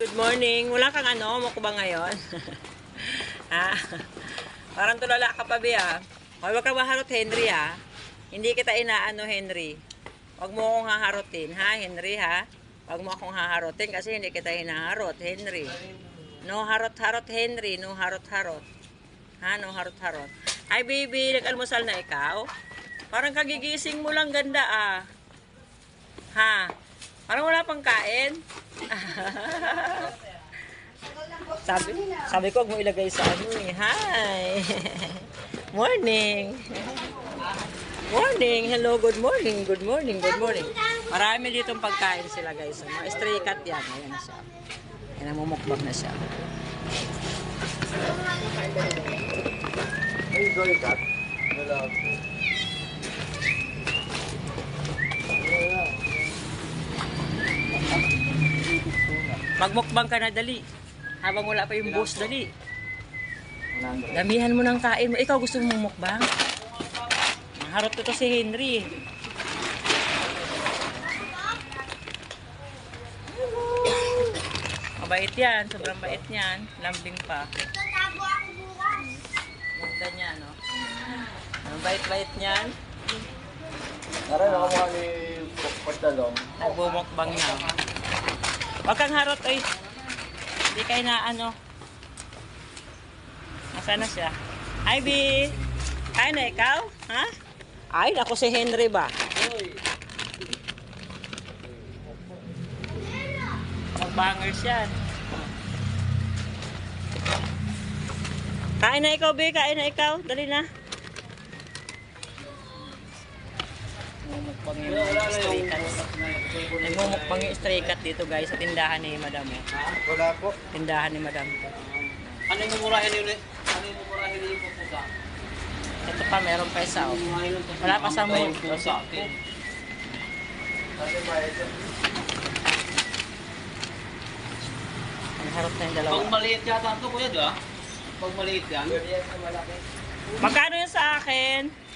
good morning. Wala kang ano, mukbang ngayon. Ah, parang tulala ka pa, Bea. Huwag kang maharot, Henry, ha? Hindi kita inaano, Henry. Huwag mo akong haharotin, ha, Henry, ha? Huwag mo akong haharotin kasi hindi kita hinaharot, Henry. No harot-harot, Henry. No harot-harot. Ha, no harot-harot. Ay, baby, nag-almusal na ikaw? Parang kagigising mo lang, ganda, ah. Ha? Parang wala pang kain? sabi ko, huwag mo ilagay sa ano eh. Hi! Morning! Morning! Hello, good morning! Good morning, good morning. Marami ditong pagkain sila, guys. Mga stray cat yan. Ayan na siya. Ayan, namumukbang na siya. Ay, stray cat? Wala. Magmukbang ka na, dali. Habang wala pa yung boss, dali. Damihan mo ng kain mo. Ikaw gusto mong mukbang? Harot ko to si Henry. Mabait yan. Sobrang bait niyan. Lambing pa. Ganda niya, no? Ang bait-bait niyan. Tara, nakamukha ni Pagdalong. Nagbumukbang na. Huwag kang harot, oy. Hindi kayo na ano. Nasaan na siya? Hi, B. Kain na ikaw? Ha? Ay, ako si Henry ba? Magbangers yan. Kain na ikaw, B. Kain na ikaw. Dali na. Nagmumukbang yung stray cat. Nagmumukbang yung stray cat dito, guys, sa tindahan ni Madam. Wala po. Tindahan ni Madam. Ano yung mumurahin yun eh? Ano yung mumurahin yun po sa? Ito pa, meron pa isa. Oh. Wala pa sa mo. Sa akin. Ang harap na yung dalawa. Pag maliit yata ito, kuya, di ba? Pag maliit yan. Magkano yun sa akin?